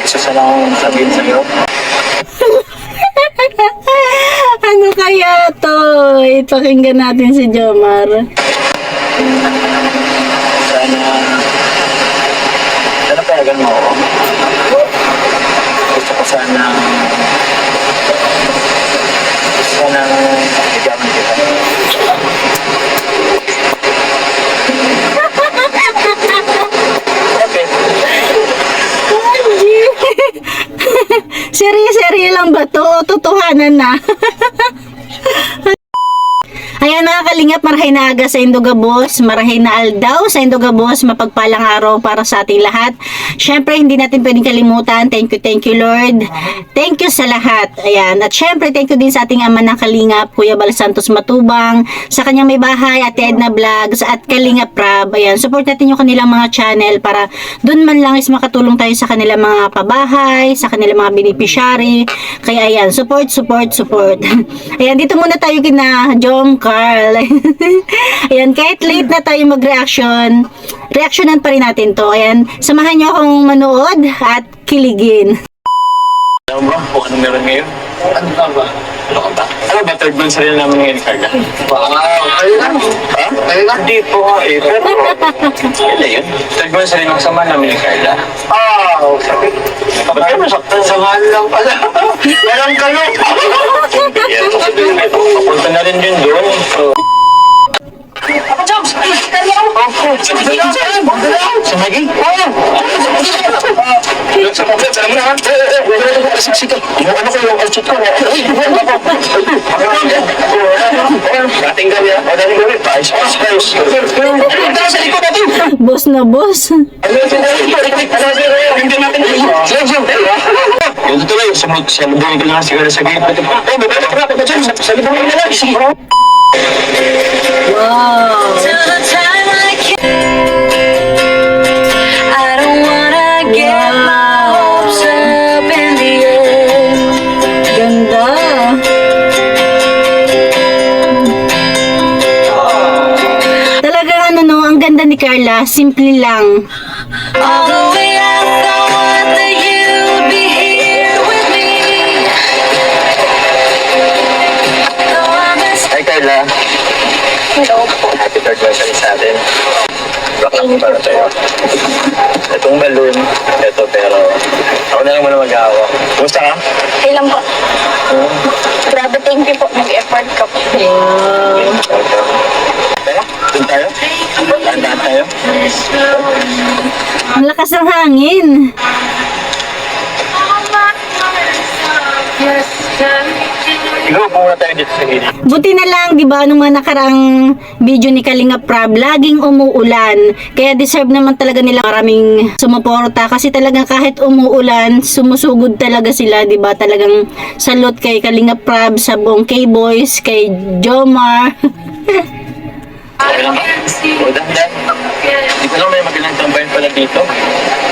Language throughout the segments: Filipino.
Isa sa lang sabihin sa'yo. Ano kaya to? Ipakinggan natin si Jomar. Sana payagan mo ako. Gusto ko sana igaman kita. Okay. Serye-serye lang ba to? O totohanan na? Ayan mga kalingap, marahay na aga sa Indogabos, marahay na aldaw sa Indogabos, mapagpalang araw para sa ating lahat. Syempre, hindi natin pwedeng kalimutan. Thank you Lord. Thank you sa lahat. Ayan. At syempre, thank you din sa ating ama ng kalingap, Kuya Bal Santos Matubang, sa kanyang may bahay, Ate Edna Vlogs, at Kalingap Rab. Ayan, support natin yung kanilang mga channel para dun man lang is makatulong tayo sa kanilang mga pabahay, sa kanilang mga beneficiary. Kaya ayan, support. Ayan, dito muna tayo kina Jom Carl. Ayan, kahit late na tayo mag-reaction, reactionan pa rin natin to. Ayan, samahan nyo akong manood at kiligin. Alam ba kung ano meron ngayon? Ano ba? Ano ka ba? Ano ba? Third month rin namin ngayon, Carla. Wow! Ayun lang. Ha? Ayun lang. Hindi po nga eh. Pero, kailan yun? Third month rin ang sama namin ni Carla. Sabi. Ba't kayo masaktan? Samahan lang pala. Walang kayo. Yan. Papunta na rin yun doon. So, ako, Jobs! Kaya ako! Sa Maggie? Oo! Sa Maggie, alam mo na ha? Sige, yung ano ko yung outfit ko. Dating gabi ha? Dating gabi, paayos. Sa likod natin! Boss na boss. Hindi natin. Yung tuloy, salubungin ko lang siguro sa gate. Oh, may pala ka dyan. Salubungin mo na lang. Wow. Ganda. Talagang ano no, ang ganda ni Carla, simple lang. Hi Carla. Hello po. Happy third birthday sa atin. Rock up para tayo. Itong balloon, ito pero ako na lang muna mag-aawa. Kumusta ka? Okay lang po. Grabe, thank you po. Nag-effort ka po. Wow. Tara, dun tayo? Tandaan tayo? Ang lakas ng hangin. Ikaw, muna tayo dito sa gilid. Buti na lang, di ba, nung mga nakaraang video ni Kalingap Rab, laging umuulan. Kaya deserve naman talaga nila maraming sumuporta. Kasi talagang kahit umuulan, sumusugod talaga sila, di ba? Talagang salute kay Kalingap Rab, sa buong K-Boys, kay Jomar. Okay lang ba? O, dahan-dahan. Hindi ko lang may magandang tambayan pala dito.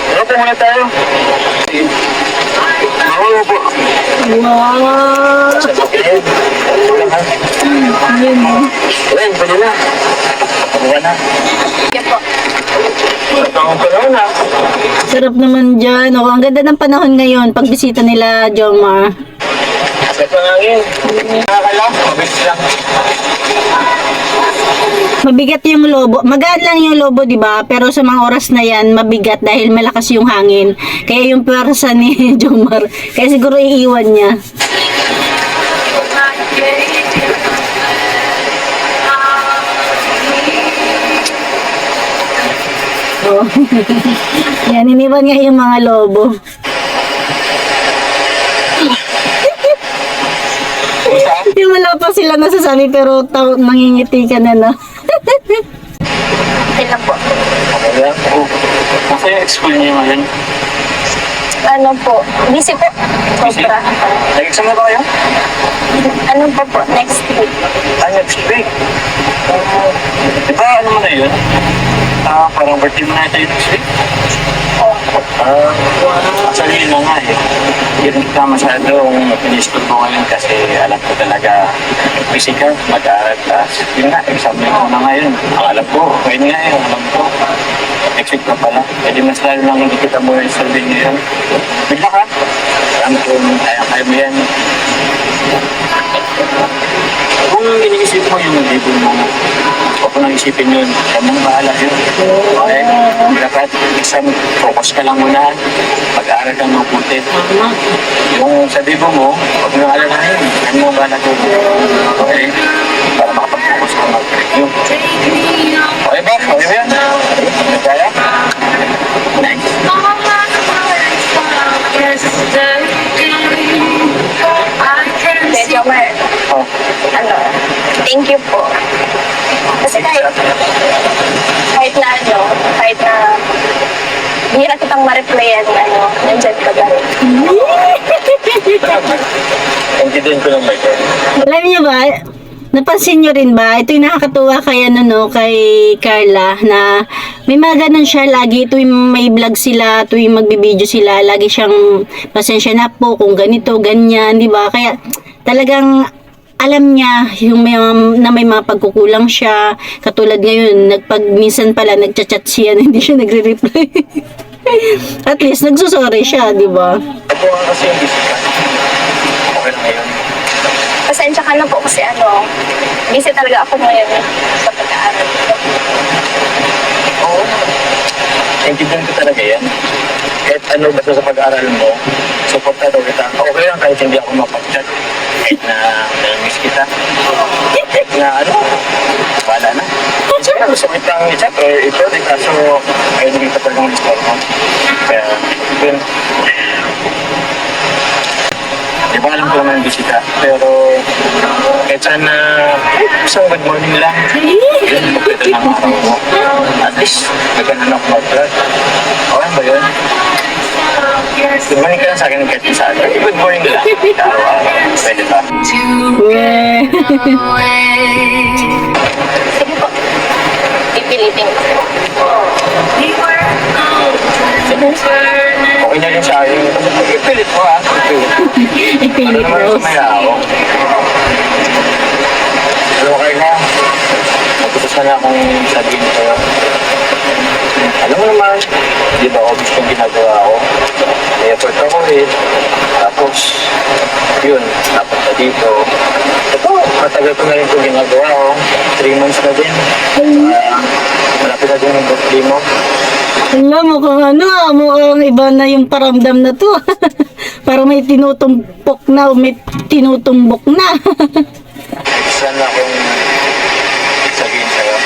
Pero po muna tayo. Sige. Oo po. Wow! Ayan. Wala ka. Ayan, pwede na. Pagkawa na. Sige po. Pagkawa ko lang na. Sarap naman dyan. Oh, ang ganda ng panahon ngayon, pagbisita nila Jomar. Sa pangangin. Nakakala. Mabis lang. Mabigat yung lobo. Magaan lang yung lobo, di ba? Pero sa mga oras na yan, mabigat dahil malakas yung hangin. Kaya yung pwersa ni Jomar, kaya siguro iiwan niya. Oh. Yan, iniwan nga yung mga lobo. Yung wala pa sila nasasabi pero nangingiti ka na na. Okay lang po. Okay lang. Kasi yung school niyo ngayon. Ano po? Busy po. Sobra. Nag-exam na ba kayo? Ano po po? Next week. Next week. Di ba ano mo na yun? Parang birthday mo na tayo next week. Opo. Actually, yun na nga eh. Hindi ka masyadong pinisturbo ngayon kasi alam ko talaga physical, mag-aaral ka. Yun nga, exam mo na ngayon. Ang alam ko, ngayon nga yun, alam ko. Next week pa pala. Pwede mas lalo lang hindi kita mo yung survey ngayon. Bigla ka. Alam ko, kaya mo yan. Kung iniisip mo yung libon mo, huwag ko nang isipin yun. Huwag mong bahala yun. Okay? Dapat isang focus ka lang muna. Pag-aaral kang mabuti. Yung sa libon mo, huwag mo nang alalahin. Huwag mo bahala yun. Okay? Para makapag-focus ka mag-review. Okay ba? Okay ba yan? Kaya? Next. Medyo Oh. ano, thank you po. Kasi kahit na bihira kitang ma-replyan, nandyan ka ba rin. Thank you din ko lang ba ito? Alam niyo ba, napansin niyo rin ba, ito yung nakakatuwa kay, kay Carla, na may mga ganun siya lagi, tuwing may vlog sila, tuwing magbibideo sila, lagi siyang pasensya na po kung ganito, ganyan, di ba? Kaya talagang alam niya yung na may mga pagkukulang siya. Katulad ngayon, minsan pala nagchat-chat siya na hindi siya nagre-reply. At least nagsusorry siya, di ba? Ako nga kasi yung busy ka. Okay lang ngayon. Pasensya ka na po kasi busy talaga ako ngayon sa pag-aaral. Oo. Naintindihan ko talaga yan. Kahit ano basta sa pag-aaral mo, supportado kita. Okay lang kahit hindi ako mapag-chat. Kahit na miss kita. Kahit na wala na. Siyempre gusto ko itang i-chat or ito. Kaso ayaw naging ka talagang install mo. Kaya yun. Di ba alam ko naman busy ka. Pero kahit saan na isang good morning lang. Yun, pagkita ng araw mo. At least, nagkanan ako mag-vlog. Okay ba yun? Good morning ka lang sa akin kahit isa. Good morning lang. Araw-araw. Pwede ba? Weh. Sige po, pipilitin ko. Okay na rin sa akin. Ipilit mo ha. Ipilit Ano naman Rose. may ako? Okay na. Magputos na akong sabihin sa'yo. Alam mo naman, di ba obvious yung ginagawa ko? May effort ako eh. Tapos, yun, napunta dito. Ito, matagal ko na rin ito ginagawa ko. 3 months na din. Malapit na din yung birthday mo. Alam mo kung mukhang iba na yung paramdam na to. Parang may tinutumpok na o may tinutumbok na. Saan akong sabihin sa'yo?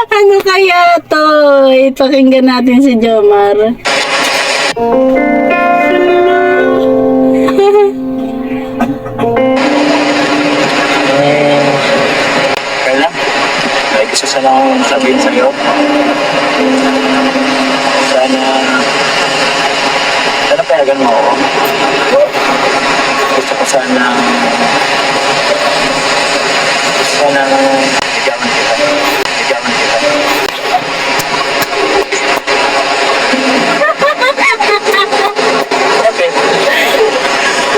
Ano kaya to? Ipakinggan natin si Jomar. Carla, may gusto sana akong sabihin sa'yo. Sana payagan mo ako. Gusto ko sana ligawan kita. Ligawan kita. Okay.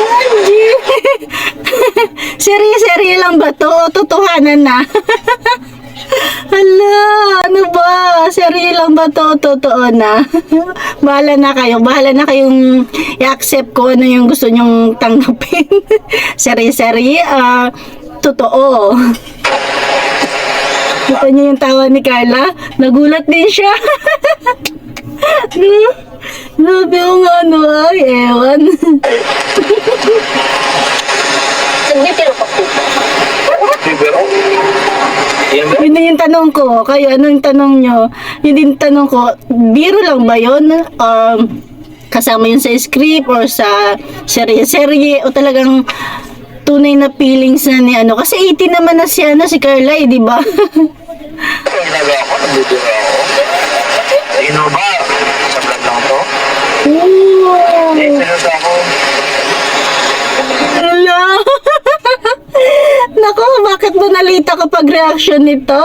Angie! Serye-serye lang ba to? O totohanan na? Hala, ano ba? Serye lang ba to? Totoo na? Bahala na kayo. Bahala na kayong i-accept ko ano yung gusto nyong tanggapin. Serye-serye, totoo. Kita niyo yung tawa ni Carla? Nagulat din siya. Grabe yung ay, ewan. Nagbitiro ko po. Pero, yan ba? Yun na yung tanong ko. Kayo, ano yung tanong nyo? Yun din tanong ko, biro lang ba yun? Kasama yun sa script or sa serye-serye o talagang tunay na feelings na ni ano? Kasi 18 naman na si Carla eh, di ba? Ang ginagawa ko, nagbibiro ako. Ino ba? Sa vlog lang to? Ooh. Seryoso ako. Hala! Nako, bakit ba nalita ko pag reaction nito?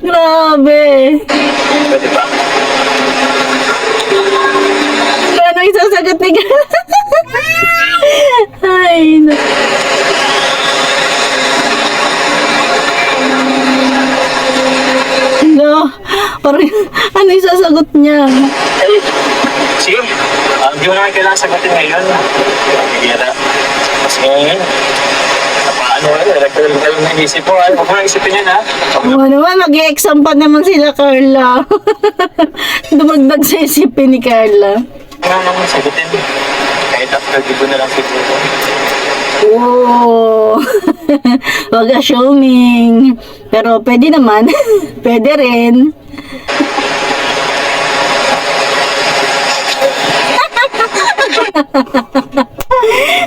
Grabe. Pwede ba? Ano isasagot ni Carla? Ay, naku. No, parang ano yung sasagot niya? Eh, sige. Hindi mo naman kailangan sagutin ngayon. Hihira. Kasi ngayon, paano electoral ba yung naisip mo? Huwag mo nang isipin yan, ha? Oo naman, mag-i-exam pa naman sila, Carla. Dumagdag sa isipin ni Carla. Wala naman sagutin. Kahit after dito na lang siguro. Oo. Wag assuming. Pero pwede naman. Pwede rin.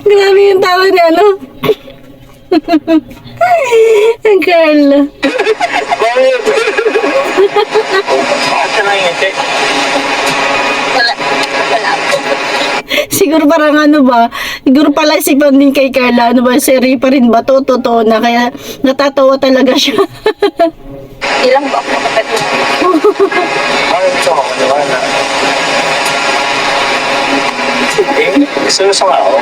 Grabe yung tawa ni ano. Ang Carla. Bakit? Bakit ka nangingiti? Wala. Wala po. Siguro parang ano ba, siguro pala isipan din kay Carla, ano ba, seri pa rin ba to? Totoo na, kaya natatawa talaga siya. Ilang ba ako kapatid? Bakit ito ako naman, ha? Eh, gusto nga ako.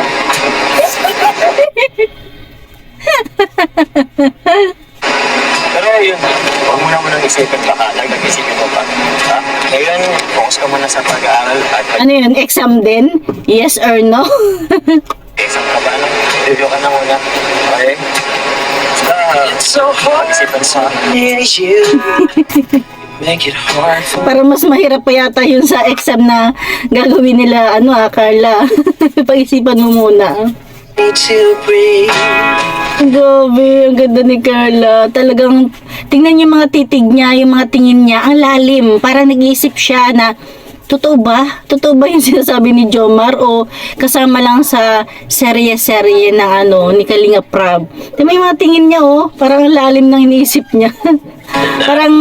Pero yun, huwag mo na munang isipin baka. Nag-isipin mo pa. Ha? Ngayon, focus ka muna sa pag-aaral at Ano yun, exam din? Yes or no? exam ka ba? Ano? Review ka na muna. Okay? Basta, pag-isipan sa make it hard for Para mas mahirap pa yata yun sa exam na gagawin nila, ano Carla. Pag-isipan mo muna. me to breathe. Grabe, ang ganda ni Carla. Talagang, tingnan yung mga titig niya, yung mga tingin niya, ang lalim. Parang nag-iisip siya na, totoo ba? Totoo ba yung sinasabi ni Jomar? O kasama lang sa serye-serye ng ano, ni Kalinga Prab? Tingnan yung mga tingin niya, oh. Parang ang lalim ng iniisip niya. Parang,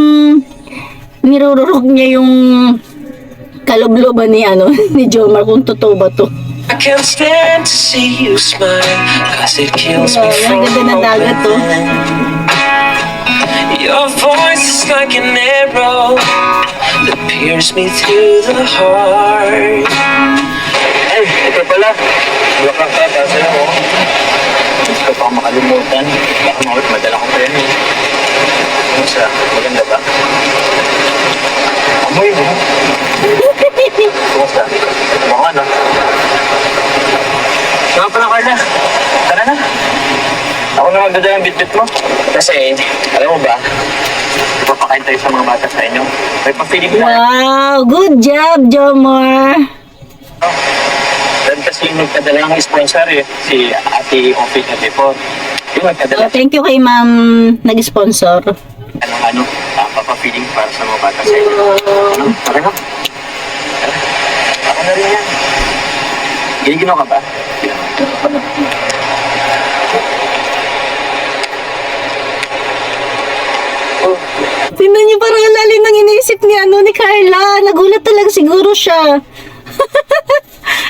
nirururok niya yung kalobloban ni ano, ni Jomar, kung totoo ba to. I can't stand to see you smile, cause it kills me Ang from ganda ng dagat, oh. within. Your voice is like an arrow that pierces me through the heart. Ay, ito pala. Welcome ka, kasi ako. Gusto ko pa makalimutan. Baka mawit, madala ko pa yan eh. Ano siya? Maganda ba? Amoy mo. Kumusta? Baka na. Nga pala, Carla. Tara na. Ako na magdada yung bitbit mo. Kasi, alam mo ba, ipapakain tayo sa mga bata sa inyo. May pa-feeling na. Wow, good job, Jomar. Dan kasi yung nagpadala ng sponsor eh, si Ate Ophie na before. Yung nagpadala Thank you kay ma'am nag-sponsor. papa-feeling para sa mga bata sa inyo. Ano? Tara na. Tara. Ako na rin yan. Giniginaw ka ba? Tingnan niyo parang ang lalim ng iniisip ni ano ni Carla. Nagulat talaga siguro siya.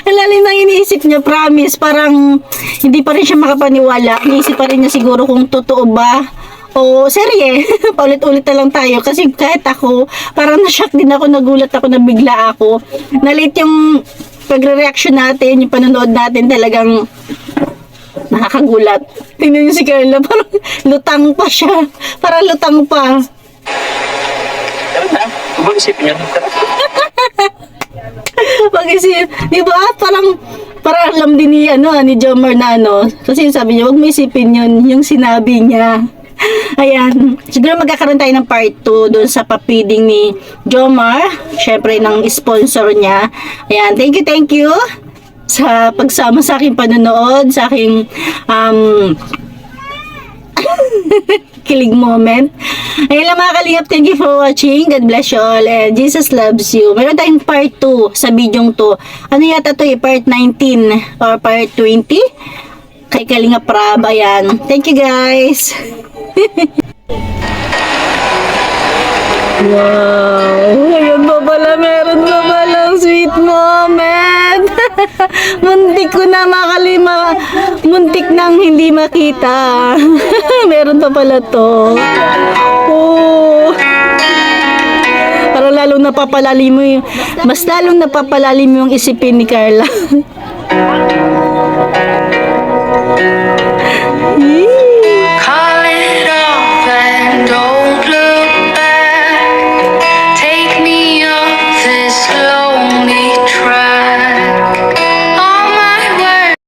Ang lalim ng iniisip niya, promise. Parang hindi pa rin siya makapaniwala. Iniisip pa rin niya siguro kung totoo ba. O serye, paulit-ulit na lang tayo. Kasi kahit ako, parang na-shock din ako, nagulat ako, nabigla ako. Nalit yung pagre-reaction natin, yung panonood natin talagang nakakagulat. Tingnan niyo si Carla, parang lutang pa siya. Parang lutang pa. Tara na. Huwag isipin yan. Tara. Pag-isip, di ba? Parang alam din ni, ni Jomar na kasi sabi niya, wag mo isipin yun, yung sinabi niya. Ayan, siguro magkakaroon tayo ng part 2 doon sa papiding ni Jomar, syempre ng sponsor niya. Ayan, thank you sa pagsama sa aking panonood, sa aking kilig moment. Ayun lang mga kalingap, thank you for watching. God bless you all and Jesus loves you. Meron tayong part 2 sa bidyong to. Ano yata to part 19 or part 20? Kay Kalinga Prab. Ayan. Thank you guys. Wow. Ayun pa pala. Meron pa palang sweet moment. Muntik ko na makalima. Muntik nang hindi makita. Meron pa pala to. Oh. Para lalong napapalalim mo yung, mas lalong napapalalim yung isipin ni Carla.